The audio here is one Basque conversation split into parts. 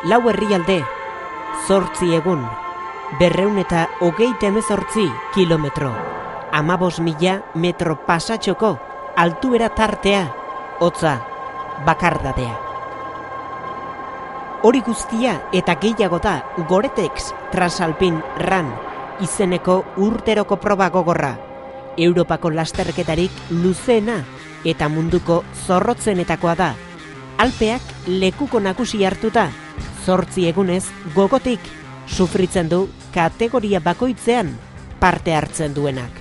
4 herrialde, 8 egun, 228 kilometro, 15.000 metro pasatxoko, altuera tartea, hotza, bakardadea. Hori guztia eta gehiago da Gore-Tex Transalpine Run izeneko urteroko proba gogorra, Europako lasterketarik luzeena eta munduko zorrotzenetakoa da. Alpeak lekuko nagusi hartuta, 8 egunez gogotik sufritzen du kategoria bakoitzean parte hartzen duenak.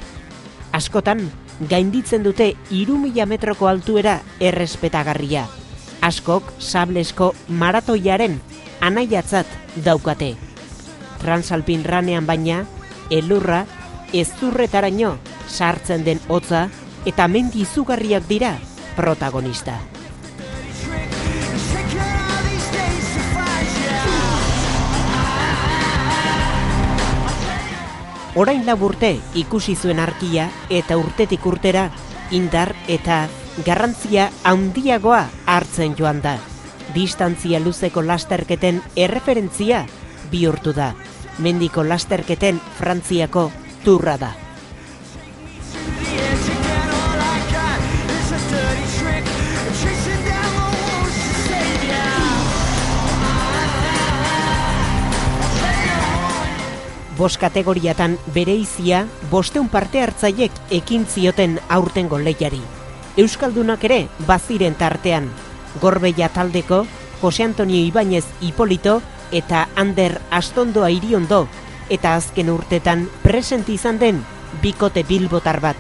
Askotan, gainditzen dute 3.000 metroko altuera errespetagarria. Askok sablesko maratoiaren anaiatzat daukate. Transalpine Runean baina, elurra ezurretaraino sartzen den hotza eta mendi izugarriak dira protagonista. Orain 4 urte ikusi zuen arkia eta urtetik urtera indar eta garrantzia handiagoa hartzen joan da. Distantzia luzeko lasterketen erreferentzia bihurtu da. Mendiko lasterketen Frantziako turra da. Bost kategoriatan bereizia 500 parte hartzaiek ekin zioten aurtengo lehiari. Euskaldunak ere baziren tartean. Gorbeia taldeko Jose Antonio Ibáñez Hipolito eta Ander Astondoa Iriondo eta azken urtetan present izan den bikote bilbotar bat.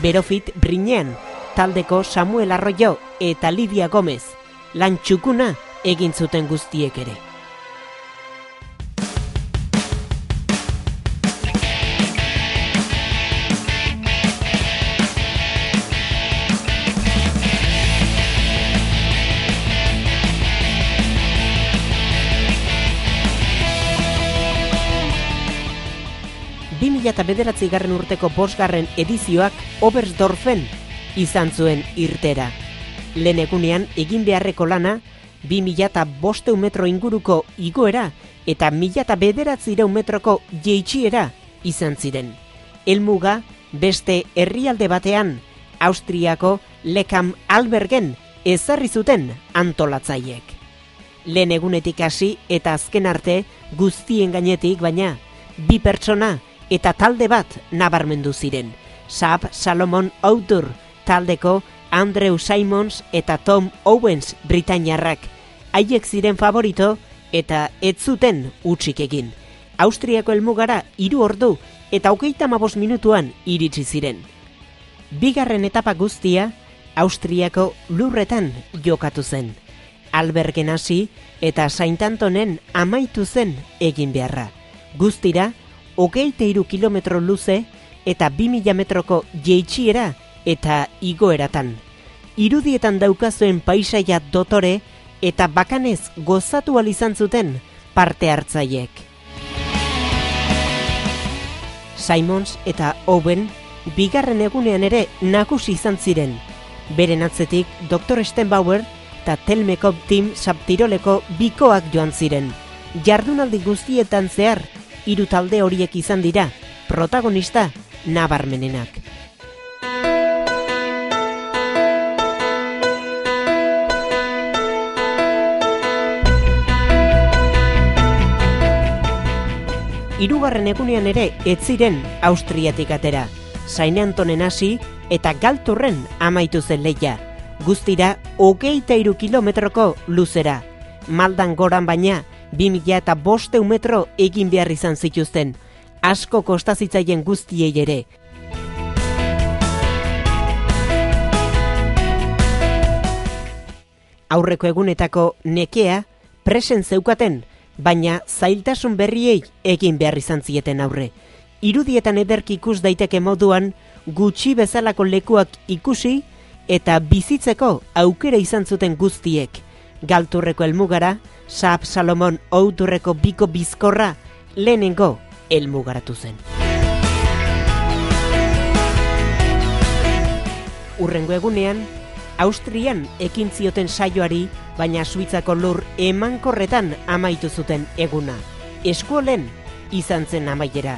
Berofit Brinean taldeko Samuel Arroyo eta Lidia Gomez lan txukuna egin zuten guztiek ere. Eta 2009 urteko 5. edizioak Oberstdorfen izan zuen irtera. Lehen egunean egin beharreko lana 2.500 metro inguruko igoera eta 1.900 metroko jeitsiera izan ziren. Helmuga beste herrialde batean, Austriako Lekam Albergen ezarri zuten antolatzaiek. Lehen egunetik hasi eta azken arte guztien gainetik baina 2 pertsona eta talde bat nabarmendu ziren. Saab Salomon Outdoor taldeko Andrew Simons eta Tom Owens britainiarrak. Haiek ziren favorito eta ez zuten hutsik egin. Austriako helmugara 3 ordu eta 35 minutuan iritsi ziren. Bigarren etapa guztia Austriako lurretan jokatu zen. Albergen hasi eta Saint Antonen amaitu zen egin beharra. Guztira 23 kilometro luze eta 2.000 metroko jeitsiera eta igoeratan. Irudietan daukazuen paisaia dotore eta bakanez gozatu ahal izan zuten parte hartzaiek. Simons eta Owen bigarren egunean ere nagusi izan ziren. Beren atzetik Dr. Stenbauer eta Telmeko Team Sabtiroleko bikoak joan ziren. Jardunaldi guztietan zehar 3 talde horiek izan dira, protagonista nabarmenenak. Hirugarren egunean ere ez ziren Austriatik atera. Saint Antonen hasi eta Galturren amaitu zen lehia. Guztira 23 kilometroko luzera. Maldan goran baina 2.500 metro egin behar izan zituzten, asko kostazitzaien guztiei ere. Aurreko egunetako nekea presen zeukaten, baina zailtasun berriei egin behar izan zieten aurre. Irudietan ederki ikus daiteke moduan, gutxi bezalako lekuak ikusi eta bizitzeko aukera izan zuten guztiek. Galturreko helmugara, Saab Salomon Outdoorreko biko bizkorra lehenengo helmugaratu zen. Hurrengo egunean, Austrian ekin zioten saioari, baina Suitzako lur emankorretan amaitu zuten eguna. Eskuolen izan zen amaiera.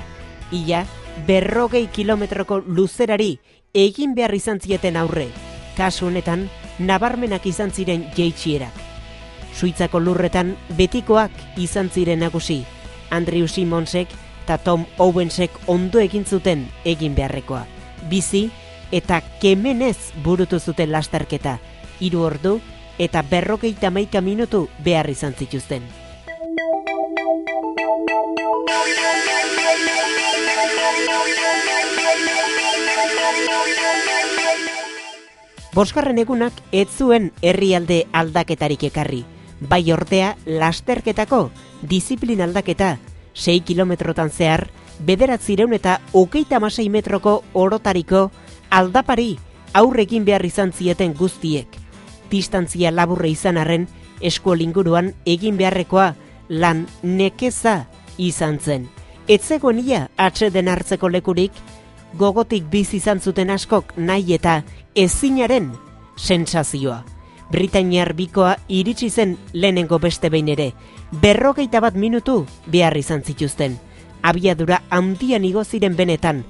Ia 40 kilometroko luzerari egin behar izan zieten aurre. Kasu honetan, nabarmenak izan ziren jeitsierak. Suitzako lurretan betikoak izan ziren nagusi. Andrew Simonsek eta Tom Owensek ondo egin zuten egin beharrekoa. Bizi eta kemenez burutu zuten lasterketa. 3 ordu eta 51 minutu behar izan zituzten. Bosgarren egunak ez zuen herrialde aldaketarik ekarri. Bai ordea lasterketako disiplina aldaketa 6 kilometrotan zehar, 926 metroko orotariko aldapari aurrekin behar izan zieten guztiek. Distantzia laburre izan arren, eskuol inguruan egin beharrekoa lan nekeza izan zen. Ez zegoen ia atseden hartzeko lekurik, gogotik bizi izan zuten askok nahi eta ezinaren sentsazioa. Britainiar bikoa iritsi zen lehenengo beste behin ere, 41 minutu behar izan zituzten. Abiadura handian igo ziren benetan.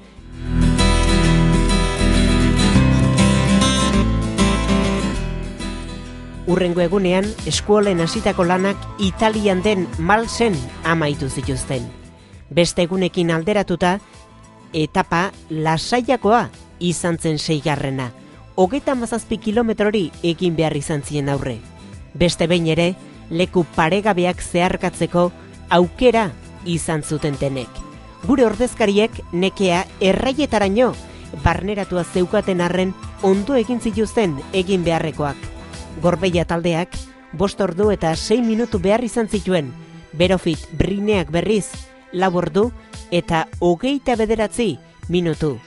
Hurrengo egunean, eskuolen hasitako lanak Italian den Malsen amaitu zituzten. Beste egunekin alderatuta, etapa lasaiakoa izan zen 6. 37 kilometrori egin behar izan zien aurre. Beste behin ere, leku paregabeak zeharkatzeko aukera izan zuten denek. Gure ordezkariek nekea erraietaraino barneratua zeukaten arren ondo egin zituzten egin beharrekoak. Gorbeia taldeak 5 ordu eta 6 minutu behar izan zituen, Berofit Brineak berriz 4 ordu eta 29 minutu.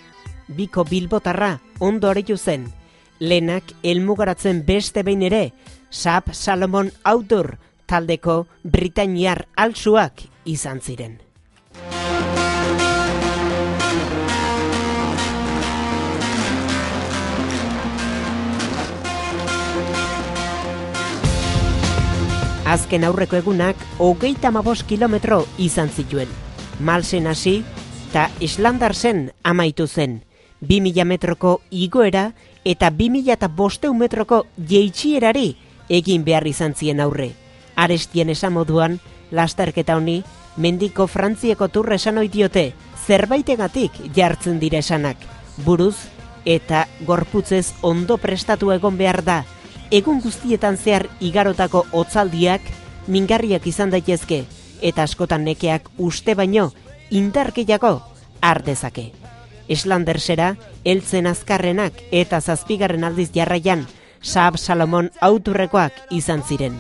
Biko bilbotarra ondo aretu zen. Lehenak helmugaratzen beste behin ere, Saab Salomon Outdoor taldeko britainiar altsuak izan ziren. Azken aurreko egunak 35 kilometro izan zituen. Malsen hasi eta Islandarsen amaitu zen. 2000 metroko igoera eta 2500 metroko jeitsierari egin behar izan zien aurre. Arestien esan moduan, lasterketa honi, mendiko Frantzieko turra esan ohi diote, zerbaitegatik jartzen dire esanak. Buruz eta gorputzez ondo prestatu egon behar da. Egun guztietan zehar igarotako hotzaldiak mingarriak izan daitezke eta askotan nekeak uste baino indarkeiako har dezake. Islandersera heltzen azkarrenak eta 7. aldiz jarraian Saab Salomon Outdoorrekoak izan ziren.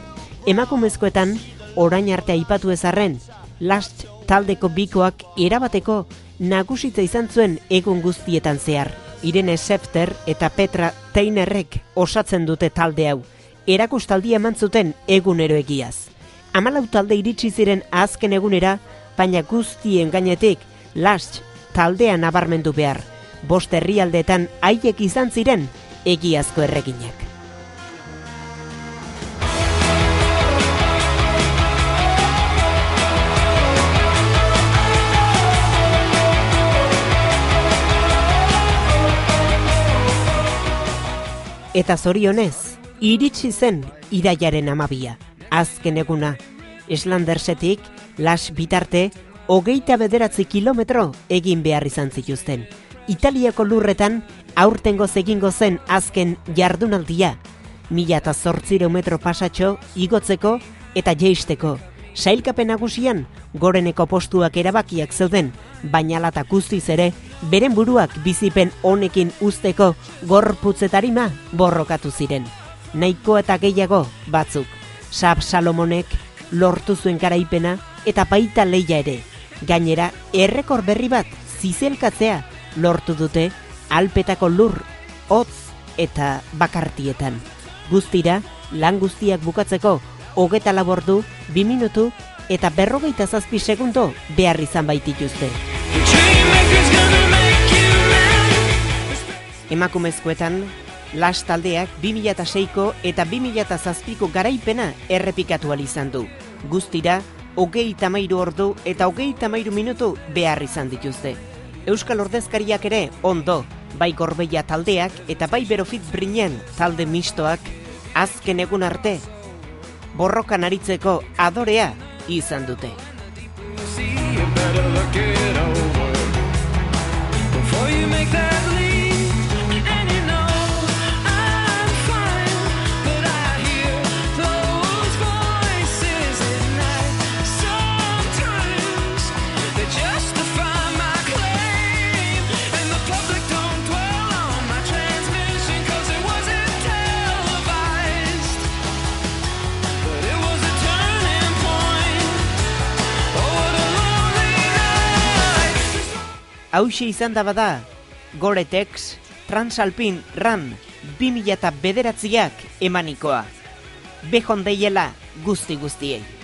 Emakumezkoetan orain arte aipatu ezarren, Last taldeko bikoak erabateko nagusitza izan zuen egun guztietan zehar. Irene Schefter eta Petra Teinerrek osatzen dute talde hau. Erakustaldia eman zuten egunero egiaz. 14 talde iritsi ziren azken egunera, baina guztien gainetik Last taldea nabarmendu behar. 5 herrialdeetan haiek izan ziren egiazko erreginak. Eta zorionez, iritsi zen iraiaren 12, azken eguna. Islandersetik, Las bitarte, 29 kilometro egin behar izan zituzten. Italiako lurretan, aurtengo egingo zen azken jardunaldia. 1800 metro pasatxo igotzeko eta jeisteko. Sailkapen nagusian, goreneko postuak erabakiak zeuden, baina lata guztiz ere, beren buruak bizipen honekin usteko gorputzetarima borrokatu ziren. Nahiko eta gehiago batzuk. Saab Salomonek lortu zuen garaipena eta baita leia ere. Gainera, errekor berri bat zizelkatzea lortu dute Alpetako lur, hotz eta bakartietan. Guztira, lan guztiak bukatzeko 24 ordu, 2 minutu eta 47 segundo behar izan baitituzte. Emakumezkoetan, Las taldeak 2006ko eta 2007ko garaipena errepikatu ahal izan du. Guztira, 33 ordu eta 33 minutu behar izan dituzte. Euskal ordezkariak ere ondo, bai Gorbeia taldeak eta bai Berofitz Brinen talde mistoak azken egun arte borrokan aritzeko adorea izan dute. Hauxe izan da bada, Gore-Tex Transalpine Run 2009ak emanikoa. Behon deiela guzti guztiei.